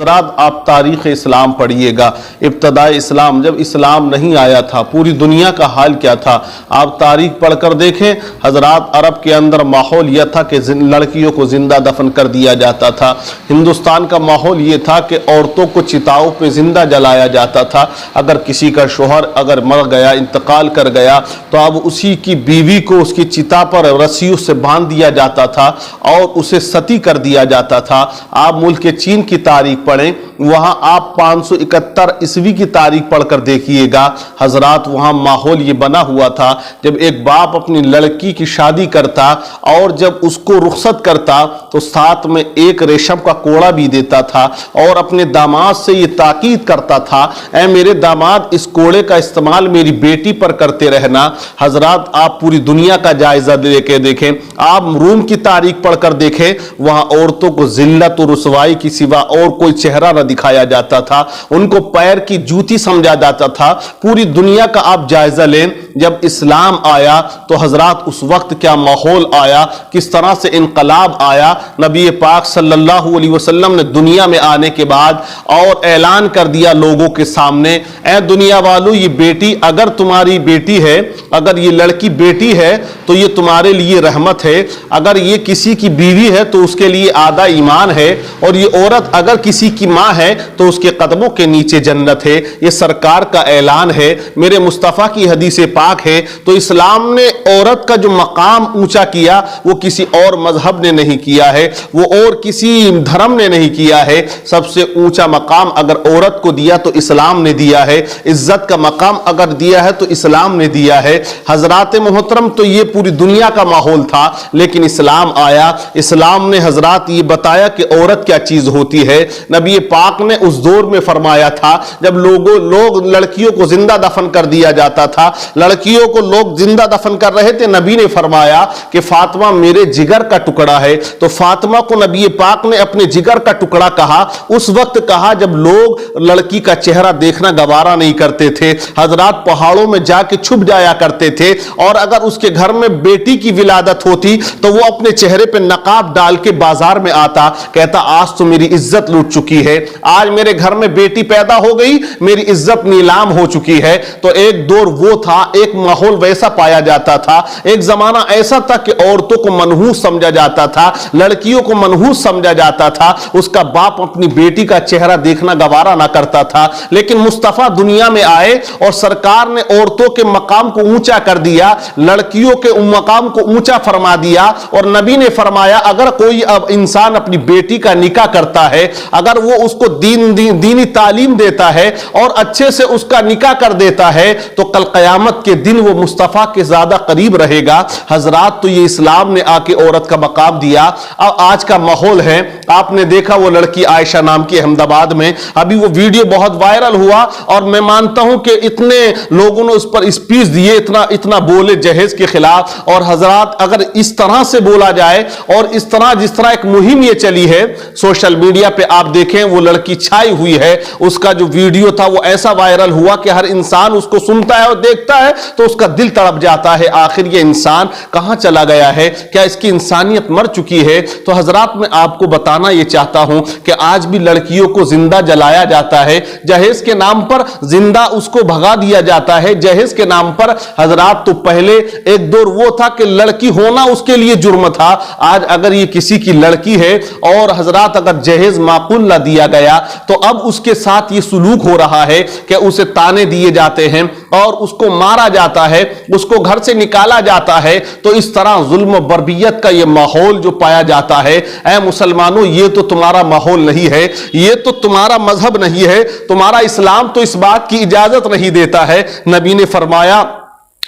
حضرات آپ تاریخ اسلام پڑھیے گا۔ ابتدائی اسلام جب اسلام نہیں آیا تھا پوری دنیا کا حال کیا تھا آپ تاریخ پڑھ کر دیکھیں۔ حضرات عرب کے اندر ماحول یہ تھا کہ لڑکیوں کو زندہ دفن کر دیا جاتا تھا۔ ہندوستان کا ماحول یہ تھا کہ عورتوں کو چتاؤں پہ زندہ جلایا جاتا تھا۔ اگر کسی کا شوہر اگر مر گیا انتقال کر گیا تو اب اسی کی بیوی کو اس کی چتا پر رسیوں سے باندھ دیا جاتا تھا اور اسے ستی کر دیا جاتا تھا۔ آپ ملک چین کی تاریخ پڑھیں، وہاں آپ 571 عیسوی کی تاریخ پڑھ کر دیکھیے گا۔ حضرات وہاں ماحول یہ بنا ہوا تھا جب ایک باپ اپنی لڑکی کی شادی کرتا اور جب اس کو رخصت کرتا تو ساتھ میں ایک ریشم کا کوڑا بھی دیتا تھا اور اپنے داماد سے یہ تاکید کرتا تھا، اے میرے داماد اس کوڑے کا استعمال میری بیٹی پر کرتے رہنا۔ حضرات آپ پوری دنیا کا جائزہ لے کے دیکھیں، آپ روم کی تاریخ پڑھ کر دیکھیں، وہاں عورتوں کو ذلت و رسوائی کی سوا اور کوئی چہرہ نہ دکھایا جاتا تھا، ان کو پیر کی جوتی سمجھا جاتا تھا۔ پوری دنیا کا آپ جائزہ لیں، جب اسلام آیا تو حضرات اس وقت کیا ماحول آیا، کس طرح سے انقلاب آیا۔ نبی پاک صلی اللہ علیہ وسلم نے دنیا میں آنے کے بعد اور اعلان کر دیا لوگوں کے سامنے، اے دنیا والو یہ بیٹی اگر تمہاری بیٹی ہے، اگر یہ لڑکی بیٹی ہے تو یہ تمہارے لیے رحمت ہے، اگر یہ کسی کی بیوی ہے تو اس کے لیے آدھا ایمان ہے، اور یہ عورت اگر کسی کی ماں ہے تو اس کے قدموں کے نیچے جنت ہے۔ یہ سرکار کا اعلان ہے، میرے مصطفیٰ کی حدیث پاک ہے۔ تو اسلام نے عورت کا جو مقام اونچا کیا وہ کسی اور مذہب نے نہیں کیا ہے، وہ اور کسی دھرم نے نہیں کیا ہے۔ سب سے اونچا مقام اگر عورت کو دیا تو اسلام نے دیا ہے، عزت کا مقام اگر دیا ہے تو اسلام نے دیا ہے۔ حضرات محترم تو یہ پوری دنیا کا ماحول تھا، لیکن اسلام آیا، اسلام نے حضرات یہ بتایا کہ عورت کیا چیز ہوتی ہے۔ نبی پاک نے اس دور میں فرمایا تھا جب لوگ لڑکیوں کو زندہ دفن کر دیا جاتا تھا، لڑکیوں کو لوگ زندہ دفن کر رہے تھے، نبی نے فرمایا کہ فاطمہ میرے جگر کا ٹکڑا ہے۔ تو فاطمہ کو نبی پاک نے اپنے جگر کا ٹکڑا کہا، اس وقت کہا جب لوگ لڑکی کا چہرہ دیکھنا گوارا نہیں کرتے تھے۔ حضرات پہاڑوں میں جا کے چھپ جایا کرتے تھے، اور اگر اس کے گھر میں بیٹی کی ولادت ہوتی تو وہ اپنے چہرے پہ نقاب ڈال کے بازار میں آتا، کہتا آج تو میری عزت لوٹ چکی ہے، آج میرے گھر میں بیٹی پیدا ہو گئی، میری عزت نیلام ہو چکی ہے۔ تو ایک دور وہ تھا، ایک ماحول ویسا پایا جاتا تھا، ایک زمانہ ایسا تھا کہ عورتوں کو منحوس سمجھا جاتا تھا، لڑکیوں کو منحوس سمجھا جاتا تھا، اس کا باپ اپنی بیٹی کا چہرہ دیکھنا گوارا نہ کرتا تھا۔ لیکن مصطفیٰ دنیا میں آئے اور سرکار نے عورتوں کے مقام کو اونچا کر دیا، لڑکیوں کے مقام کو اونچا فرما دیا، اور نبی نے فرمایا اگر کوئی انسان اپنی بیٹی کا نکاح کرتا ہے، اگر وہ اس کو دینی تعلیم دیتا ہے اور اچھے سے اس کا نکاح کر دیتا ہے تو کل قیامت کے دن وہ مصطفیٰ کے زیادہ قریب رہے گا۔ حضرات تو یہ اسلام نے آ کے عورت کا مقام دیا۔ اب آج کا ماحول ہے، آپ نے دیکھا وہ لڑکی عائشہ نام کی احمد آباد میں، ابھی وہ ویڈیو بہت وائرل ہوا، اور میں مانتا ہوں کہ اتنے لوگوں نے اس پر اسپیچ دیے، اتنا بولے جہیز کے خلاف۔ اور حضرات اگر اس طرح سے بولا جائے اور اس طرح جس طرح ایک مہم یہ چلی ہے سوشل میڈیا پہ، آپ دیکھیں وہ لڑکی چھائی ہوئی ہے، اس کا جو ویڈیو تھا وہ ایسا وائرل ہوا کہ ہر انسان اس کو سنتا ہے اور دیکھتا ہے تو اس کا دل تڑپ جاتا ہے، آخر یہ انسان کہاں چلا گیا ہے، کیا اس کی انسانیت مر چکی ہے؟ تو حضرات میں آپ کو بتانا یہ چاہتا ہوں کہ آج بھی لڑکیوں کو زندہ جلایا جاتا ہے، جہیز کے نام پر زندہ اس کو بھگا دیا جاتا ہے، جہیز کے نام پر۔ حضرات تو پہلے ایک دور وہ تھا کہ لڑکی ہونا اس کے لیے جرم تھا، آج اگر یہ کسی کی لڑکی ہے اور حضرات اگر جہیز معقول نہ دیا گیا تو اب اس کے ساتھ یہ سلوک ہو رہا ہے کہ اسے تانے دیے جاتے ہیں اور اس کو مارا جاتا ہے، اس کو گھر سے نکالا جاتا ہے۔ تو اس طرح ظلم و بربریت کا یہ ماحول جو پایا جاتا ہے، اے مسلمانوں یہ تو تمہارا ماحول نہیں ہے، یہ تو تمہارا مذہب نہیں ہے، تمہارا اسلام تو اس بات کی اجازت نہیں دیتا ہے۔ نبی نے فرمایا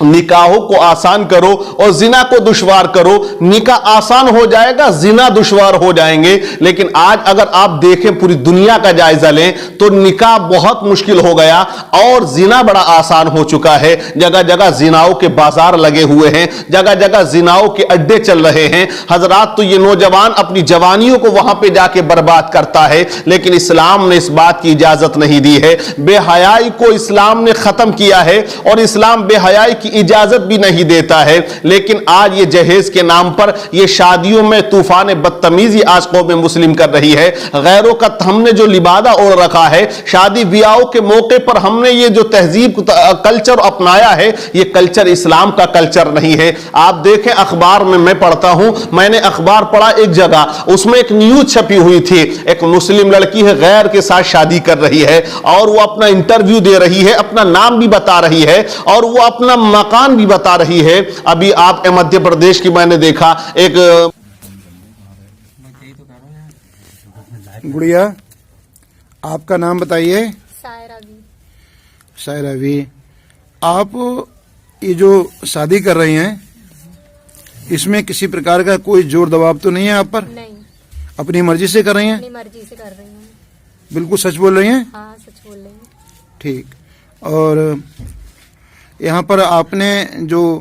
نکاحوں کو آسان کرو اور زنا کو دشوار کرو، نکاح آسان ہو جائے گا، زنا دشوار ہو جائیں گے۔ لیکن آج اگر آپ دیکھیں پوری دنیا کا جائزہ لیں تو نکاح بہت مشکل ہو گیا اور زنا بڑا آسان ہو چکا ہے۔ جگہ جگہ زناؤں کے بازار لگے ہوئے ہیں، جگہ جگہ زناؤں کے اڈے چل رہے ہیں۔ حضرات تو یہ نوجوان اپنی جوانیوں کو وہاں پہ جا کے برباد کرتا ہے، لیکن اسلام نے اس بات کی اجازت نہیں دی ہے۔ بے حیائی کو اسلام نے ختم کیا ہے، اور اسلام بے حیائی کی اجازت بھی نہیں دیتا ہے، لیکن آج یہ جہیز کے نام پر یہ شادیوں میں طوفان بدتمیزی آج قوم مسلم کر رہی ہے۔ غیروں کا ہم نے جو لبادہ اوڑھ رکھا ہے، شادی بیاہوں کے موقع پر ہم نے یہ جو تہذیب کلچر اپنایا ہے، یہ کلچر اسلام کا کلچر نہیں ہے۔ آپ دیکھیں اخبار میں پڑھتا ہوں، میں نے اخبار پڑھا ایک جگہ، اس میں ایک نیوز چھپی ہوئی تھی، ایک مسلم لڑکی ہے غیر کے ساتھ شادی کر رہی ہے اور وہ اپنا انٹرویو دے رہی ہے، اپنا نام بھی بتا رہی ہے اور وہ اپنا مکان بھی بتا رہی ہے۔ ابھی آپ مدھیہ پردیش کی میں نے دیکھا ایک گڑیا، آپ کا نام بتائیے۔ سائرہ وی۔ آپ یہ جو شادی کر رہی ہیں، اس میں کسی پرکار کا کوئی زور دباؤ تو نہیں ہے آپ پر؟ نہیں، اپنی مرضی سے کر رہی ہیں؟ اپنی مرضی سے کر رہی ہوں۔ بالکل سچ بول رہی ہیں؟ ہاں، سچ بول رہی ہوں۔ ٹھیک۔ اور یہاں پر آپ نے جو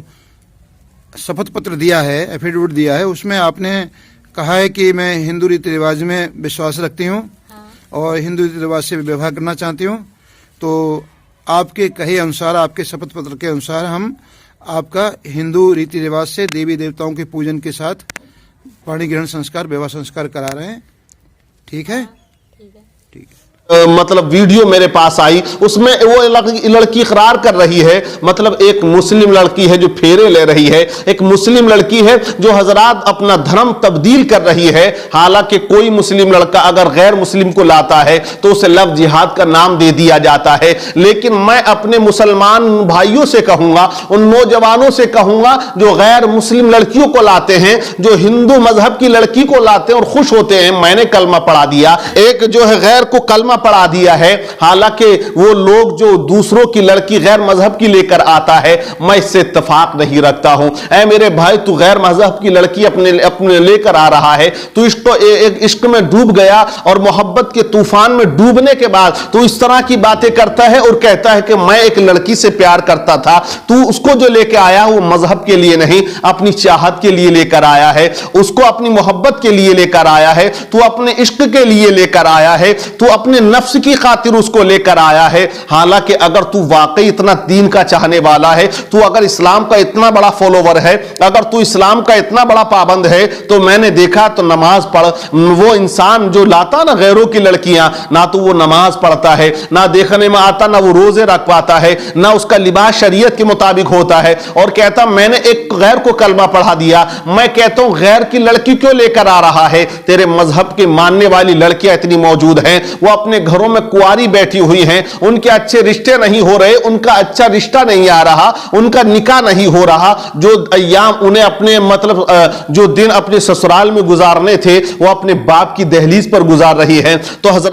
شپتھ پتر دیا ہے، ایفیڈیوٹ دیا ہے، اس میں آپ نے کہا ہے کہ میں ہندو ریتی رواج میں وشواس رکھتی ہوں اور ہندو ریتی رواج سے ویوہار کرنا چاہتی ہوں، تو آپ کے کہے انسار، آپ کے شپتھ پتر کے انسار ہم آپ کا ہندو ریتی رواج سے دیوی دیوتاؤں کے پوجن کے ساتھ پانی گرہن سنسکار، ویواہ سنسکار کرا رہے ہیں۔ ٹھیک ہے؟ ٹھیک ہے۔ ٹھیک ہے۔ مطلب ویڈیو میرے پاس آئی، اس میں وہ لڑکی اقرار کر رہی ہے، مطلب ایک مسلم لڑکی ہے جو پھیرے لے رہی ہے، ایک مسلم لڑکی ہے جو حضرات اپنا دھرم تبدیل کر رہی ہے۔ حالانکہ کوئی مسلم لڑکا اگر غیر مسلم کو لاتا ہے تو اسے لفظ جہاد کا نام دے دیا جاتا ہے، لیکن میں اپنے مسلمان بھائیوں سے کہوں گا، ان نوجوانوں سے کہوں گا جو غیر مسلم لڑکیوں کو لاتے ہیں، جو ہندو مذہب کی لڑکی کو لاتے ہیں اور خوش ہوتے ہیں میں نے کلمہ پڑھا دیا، ایک جو ہے غیر کو کلمہ پڑھا دیا ہے، حالانکہ وہ لوگ جو دوسروں کی لڑکی غیر مذہب کی لے کر آتا ہے، میں اس سے اتفاق نہیں رکھتا ہوں۔ اے میرے بھائی، تو غیر مذہب کی لڑکی اپنے لے کر آ رہا ہے، تو عشق میں ڈوب گیا اور محبت کے طوفان میں ڈوبنے کے بعد تو اس طرح کی باتیں کرتا ہے اور کہتا ہے کہ میں ایک لڑکی سے پیار کرتا تھا۔ تو اس کو جو لے کے آیا وہ مذہب کے لیے نہیں، اپنی چاہت کے لیے لے کر آیا ہے، اس کو اپنی محبت کے لیے لے کر آیا ہے، تو اپنے عشق کے لیے لے کر آیا ہے، تو اپنے نفس کی خاطر اس کو لے کر آیا ہے۔ حالانکہ اگر تو واقعی اتنا دین کا چاہنے والا ہے، تو اگر اسلام کا اتنا بڑا فالوور ہے، اگر تو اسلام کا اتنا بڑا پابند ہے، تو میں نے دیکھا تو نماز پڑھ، وہ انسان جو لاتا نا غیروں کی لڑکیاں، نہ تو وہ نماز پڑھتا ہے، نہ دیکھنے میں آتا، نہ وہ روزے رکھ پاتا ہے، نہ اس کا لباس شریعت کے مطابق ہوتا ہے، اور کہتا میں نے ایک غیر کو کلمہ پڑھا دیا۔ میں کہتا ہوں غیر کی لڑکی کیوں لے کر آ رہا ہے؟ تیرے مذہب کے ماننے والی لڑکیاں اتنی موجود ہیں، وہ اپنے گھروں میں کنواری بیٹھی ہوئی ہیں، ان کے اچھے رشتے نہیں ہو رہے، ان کا اچھا رشتہ نہیں آ رہا، ان کا نکاح نہیں ہو رہا، جو ایام انہیں اپنے مطلب جو دن اپنے سسرال میں گزارنے تھے وہ اپنے باپ کی دہلیز پر گزار رہی ہیں۔ تو حضرت